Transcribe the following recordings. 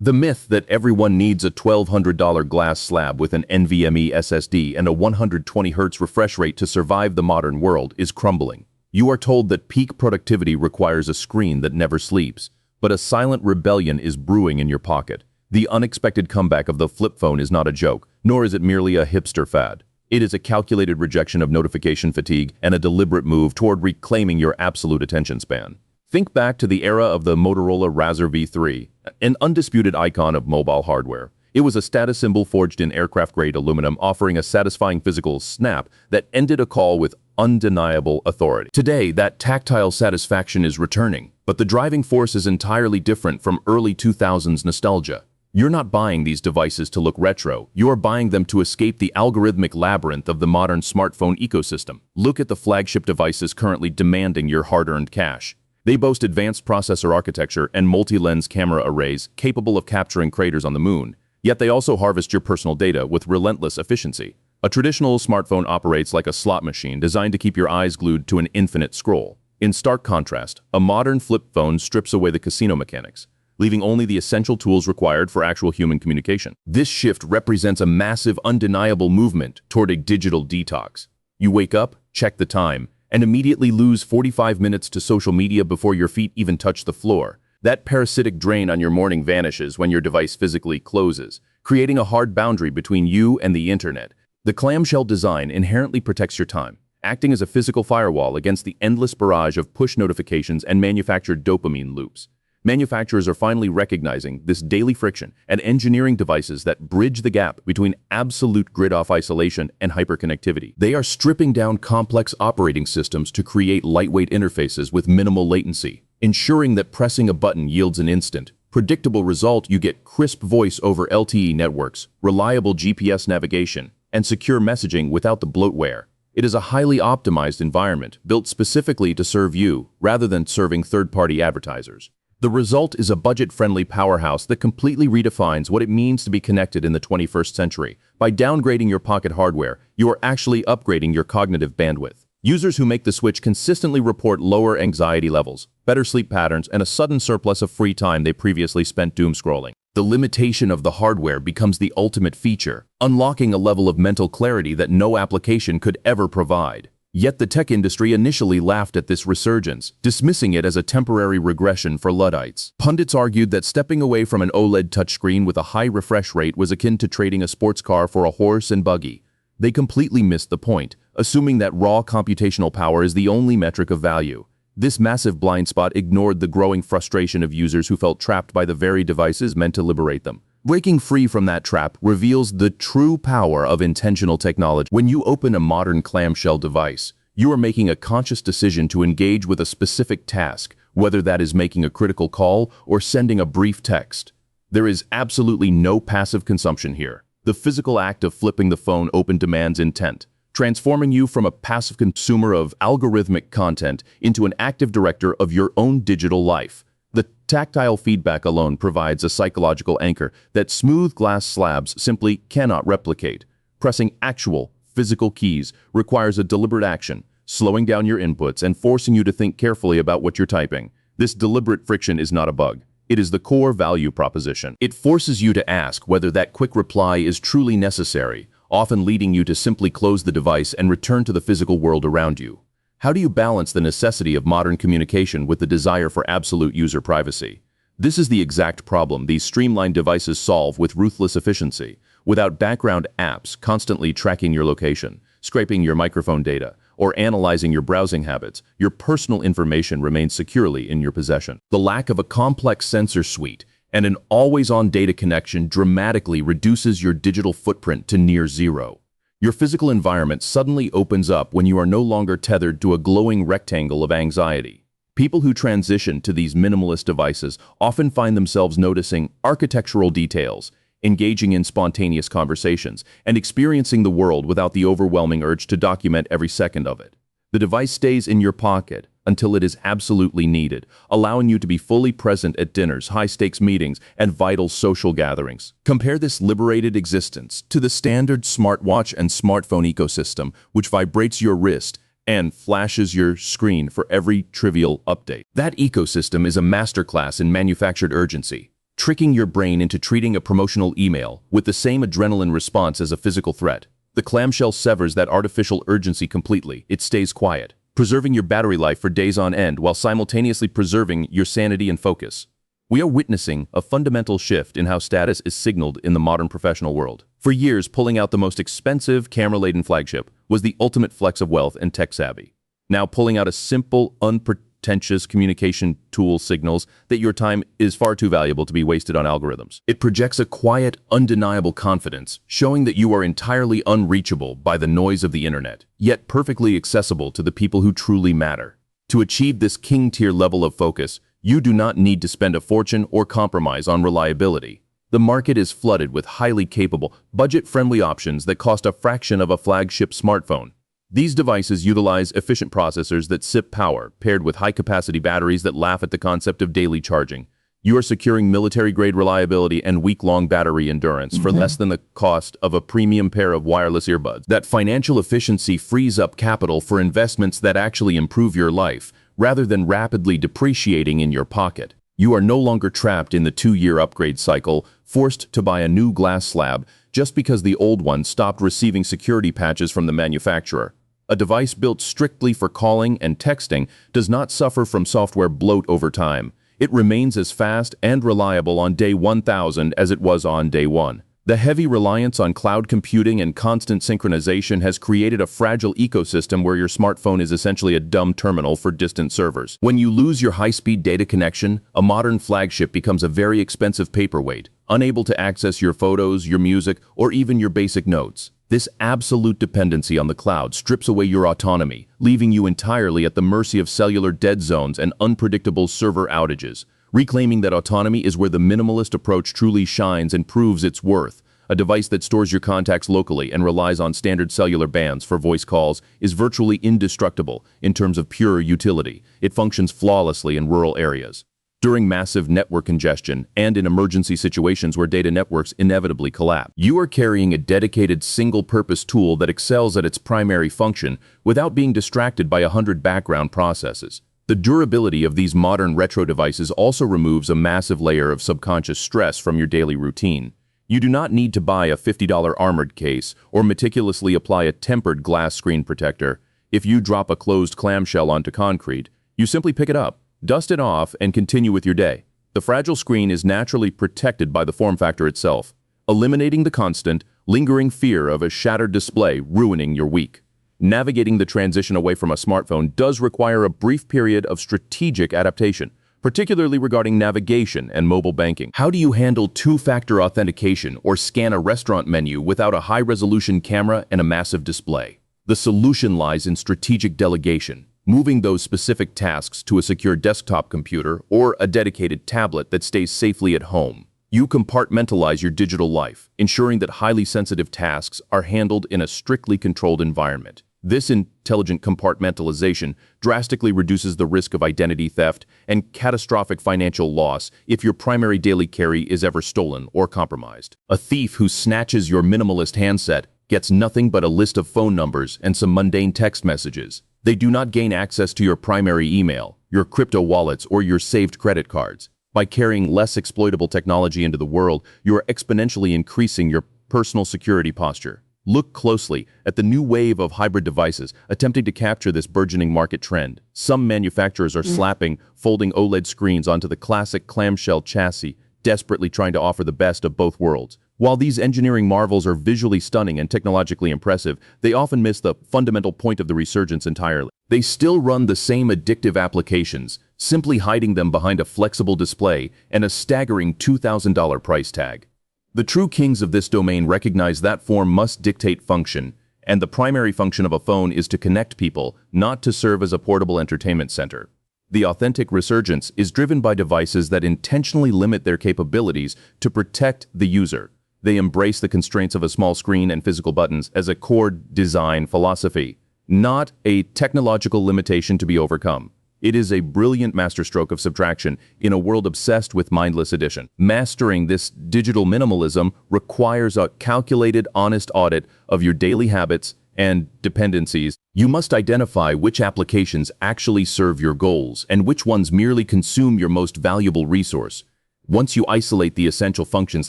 The myth that everyone needs a $1,200 glass slab with an NVMe SSD and a 120Hz refresh rate to survive the modern world is crumbling. You are told that peak productivity requires a screen that never sleeps, but a silent rebellion is brewing in your pocket. The unexpected comeback of the flip phone is not a joke, nor is it merely a hipster fad. It is a calculated rejection of notification fatigue and a deliberate move toward reclaiming your absolute attention span. Think back to the era of the Motorola Razr V3, an undisputed icon of mobile hardware. It was a status symbol forged in aircraft-grade aluminum, offering a satisfying physical snap that ended a call with undeniable authority. Today, that tactile satisfaction is returning, but the driving force is entirely different from early 2000s nostalgia. You're not buying these devices to look retro, you're buying them to escape the algorithmic labyrinth of the modern smartphone ecosystem. Look at the flagship devices currently demanding your hard-earned cash. They boast advanced processor architecture and multi-lens camera arrays capable of capturing craters on the moon, yet they also harvest your personal data with relentless efficiency. A traditional smartphone operates like a slot machine designed to keep your eyes glued to an infinite scroll. In stark contrast, a modern flip phone strips away the casino mechanics, leaving only the essential tools required for actual human communication. This shift represents a massive, undeniable movement toward a digital detox. You wake up, check the time, and immediately lose 45 minutes to social media before your feet even touch the floor. That parasitic drain on your morning vanishes when your device physically closes, creating a hard boundary between you and the internet. The clamshell design inherently protects your time, acting as a physical firewall against the endless barrage of push notifications and manufactured dopamine loops. Manufacturers are finally recognizing this daily friction and engineering devices that bridge the gap between absolute grid-off isolation and hyperconnectivity. They are stripping down complex operating systems to create lightweight interfaces with minimal latency, ensuring that pressing a button yields an instant, predictable result. You get crisp voice over LTE networks, reliable GPS navigation, and secure messaging without the bloatware. It is a highly optimized environment built specifically to serve you rather than serving third-party advertisers. The result is a budget-friendly powerhouse that completely redefines what it means to be connected in the 21st century. By downgrading your pocket hardware, you are actually upgrading your cognitive bandwidth. Users who make the switch consistently report lower anxiety levels, better sleep patterns, and a sudden surplus of free time they previously spent doom scrolling. The limitation of the hardware becomes the ultimate feature, unlocking a level of mental clarity that no application could ever provide. Yet the tech industry initially laughed at this resurgence, dismissing it as a temporary regression for Luddites. Pundits argued that stepping away from an OLED touchscreen with a high refresh rate was akin to trading a sports car for a horse and buggy. They completely missed the point, assuming that raw computational power is the only metric of value. This massive blind spot ignored the growing frustration of users who felt trapped by the very devices meant to liberate them. Breaking free from that trap reveals the true power of intentional technology. When you open a modern clamshell device, you are making a conscious decision to engage with a specific task, whether that is making a critical call or sending a brief text. There is absolutely no passive consumption here. The physical act of flipping the phone open demands intent, transforming you from a passive consumer of algorithmic content into an active director of your own digital life. The tactile feedback alone provides a psychological anchor that smooth glass slabs simply cannot replicate. Pressing actual, physical keys requires a deliberate action, slowing down your inputs and forcing you to think carefully about what you're typing. This deliberate friction is not a bug. It is the core value proposition. It forces you to ask whether that quick reply is truly necessary, often leading you to simply close the device and return to the physical world around you. How do you balance the necessity of modern communication with the desire for absolute user privacy? This is the exact problem these streamlined devices solve with ruthless efficiency. Without background apps constantly tracking your location, scraping your microphone data, or analyzing your browsing habits, your personal information remains securely in your possession. The lack of a complex sensor suite and an always-on data connection dramatically reduces your digital footprint to near zero. Your physical environment suddenly opens up when you are no longer tethered to a glowing rectangle of anxiety. People who transition to these minimalist devices often find themselves noticing architectural details, engaging in spontaneous conversations, and experiencing the world without the overwhelming urge to document every second of it. The device stays in your pocket until it is absolutely needed, allowing you to be fully present at dinners, high-stakes meetings, and vital social gatherings. Compare this liberated existence to the standard smartwatch and smartphone ecosystem, which vibrates your wrist and flashes your screen for every trivial update. That ecosystem is a masterclass in manufactured urgency. tricking your brain into treating a promotional email with the same adrenaline response as a physical threat. The clamshell severs that artificial urgency completely. It stays quiet, preserving your battery life for days on end while simultaneously preserving your sanity and focus. We are witnessing a fundamental shift in how status is signaled in the modern professional world. For years, pulling out the most expensive, camera-laden flagship was the ultimate flex of wealth and tech savvy. Now, pulling out a simple, unpretentious communication tool signals that your time is far too valuable to be wasted on algorithms. It projects a quiet, undeniable confidence, showing that you are entirely unreachable by the noise of the internet, yet perfectly accessible to the people who truly matter. To achieve this king-tier level of focus, you do not need to spend a fortune or compromise on reliability. The market is flooded with highly capable, budget-friendly options that cost a fraction of a flagship smartphone. These devices utilize efficient processors that sip power, paired with high-capacity batteries that laugh at the concept of daily charging. You are securing military-grade reliability and week-long battery endurance for less than the cost of a premium pair of wireless earbuds. That financial efficiency frees up capital for investments that actually improve your life, rather than rapidly depreciating in your pocket. You are no longer trapped in the 2-year upgrade cycle, forced to buy a new glass slab just because the old one stopped receiving security patches from the manufacturer. A device built strictly for calling and texting does not suffer from software bloat over time. It remains as fast and reliable on day 1000 as it was on day 1. The heavy reliance on cloud computing and constant synchronization has created a fragile ecosystem where your smartphone is essentially a dumb terminal for distant servers. When you lose your high-speed data connection, a modern flagship becomes a very expensive paperweight, unable to access your photos, your music, or even your basic notes. This absolute dependency on the cloud strips away your autonomy, leaving you entirely at the mercy of cellular dead zones and unpredictable server outages. Reclaiming that autonomy is where the minimalist approach truly shines and proves its worth. A device that stores your contacts locally and relies on standard cellular bands for voice calls is virtually indestructible in terms of pure utility. It functions flawlessly in rural areas, during massive network congestion, and in emergency situations where data networks inevitably collapse. You are carrying a dedicated single-purpose tool that excels at its primary function without being distracted by 100 background processes. The durability of these modern retro devices also removes a massive layer of subconscious stress from your daily routine. You do not need to buy a $50 armored case or meticulously apply a tempered glass screen protector. If you drop a closed clamshell onto concrete, you simply pick it up, dust it off, and continue with your day. The fragile screen is naturally protected by the form factor itself, eliminating the constant, lingering fear of a shattered display ruining your week. Navigating the transition away from a smartphone does require a brief period of strategic adaptation, particularly regarding navigation and mobile banking. How do you handle two-factor authentication or scan a restaurant menu without a high-resolution camera and a massive display? The solution lies in strategic delegation, moving those specific tasks to a secure desktop computer or a dedicated tablet that stays safely at home. You compartmentalize your digital life, ensuring that highly sensitive tasks are handled in a strictly controlled environment. This intelligent compartmentalization drastically reduces the risk of identity theft and catastrophic financial loss if your primary daily carry is ever stolen or compromised. A thief who snatches your minimalist handset gets nothing but a list of phone numbers and some mundane text messages. They do not gain access to your primary email, your crypto wallets, or your saved credit cards. By carrying less exploitable technology into the world, you are exponentially increasing your personal security posture. Look closely at the new wave of hybrid devices attempting to capture this burgeoning market trend. Some manufacturers are slapping folding OLED screens onto the classic clamshell chassis, desperately trying to offer the best of both worlds. While these engineering marvels are visually stunning and technologically impressive, they often miss the fundamental point of the resurgence entirely. They still run the same addictive applications, simply hiding them behind a flexible display and a staggering $2,000 price tag. The true kings of this domain recognize that form must dictate function, and the primary function of a phone is to connect people, not to serve as a portable entertainment center. The authentic resurgence is driven by devices that intentionally limit their capabilities to protect the user. They embrace the constraints of a small screen and physical buttons as a core design philosophy, not a technological limitation to be overcome. It is a brilliant masterstroke of subtraction in a world obsessed with mindless addition. Mastering this digital minimalism requires a calculated, honest audit of your daily habits and dependencies. You must identify which applications actually serve your goals and which ones merely consume your most valuable resource. Once you isolate the essential functions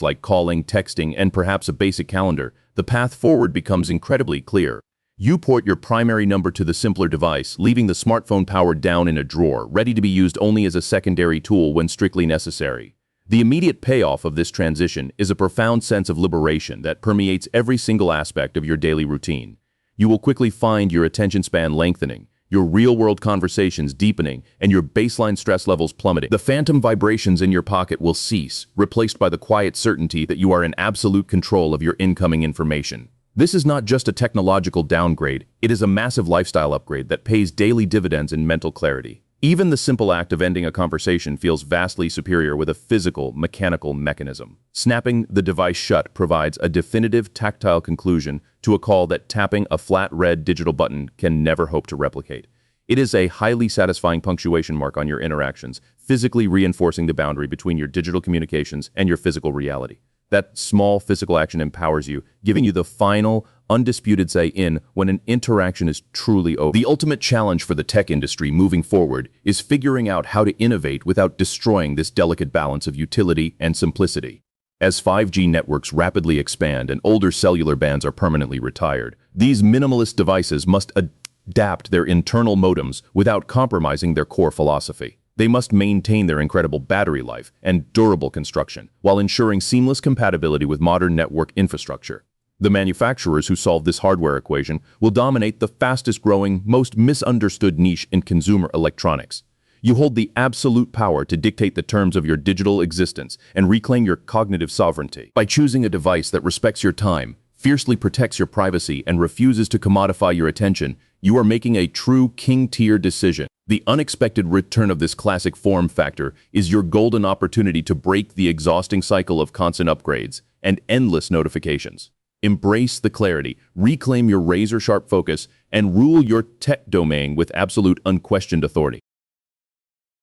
like calling, texting, and perhaps a basic calendar, the path forward becomes incredibly clear. You port your primary number to the simpler device, leaving the smartphone powered down in a drawer, ready to be used only as a secondary tool when strictly necessary. The immediate payoff of this transition is a profound sense of liberation that permeates every single aspect of your daily routine. You will quickly find your attention span lengthening, your real-world conversations deepening, and your baseline stress levels plummeting. The phantom vibrations in your pocket will cease, replaced by the quiet certainty that you are in absolute control of your incoming information. This is not just a technological downgrade, it is a massive lifestyle upgrade that pays daily dividends in mental clarity. Even the simple act of ending a conversation feels vastly superior with a physical, mechanical mechanism. Snapping the device shut provides a definitive tactile conclusion to a call that tapping a flat red digital button can never hope to replicate. It is a highly satisfying punctuation mark on your interactions, physically reinforcing the boundary between your digital communications and your physical reality. That small physical action empowers you, giving you the final, undisputed say in when an interaction is truly over. The ultimate challenge for the tech industry moving forward is figuring out how to innovate without destroying this delicate balance of utility and simplicity. As 5G networks rapidly expand and older cellular bands are permanently retired, these minimalist devices must adapt their internal modems without compromising their core philosophy. They must maintain their incredible battery life and durable construction, while ensuring seamless compatibility with modern network infrastructure. The manufacturers who solve this hardware equation will dominate the fastest-growing, most misunderstood niche in consumer electronics. You hold the absolute power to dictate the terms of your digital existence and reclaim your cognitive sovereignty. By choosing a device that respects your time, fiercely protects your privacy, and refuses to commodify your attention, you are making a true king-tier decision. The unexpected return of this classic form factor is your golden opportunity to break the exhausting cycle of constant upgrades and endless notifications. Embrace the clarity, reclaim your razor-sharp focus, and rule your tech domain with absolute unquestioned authority.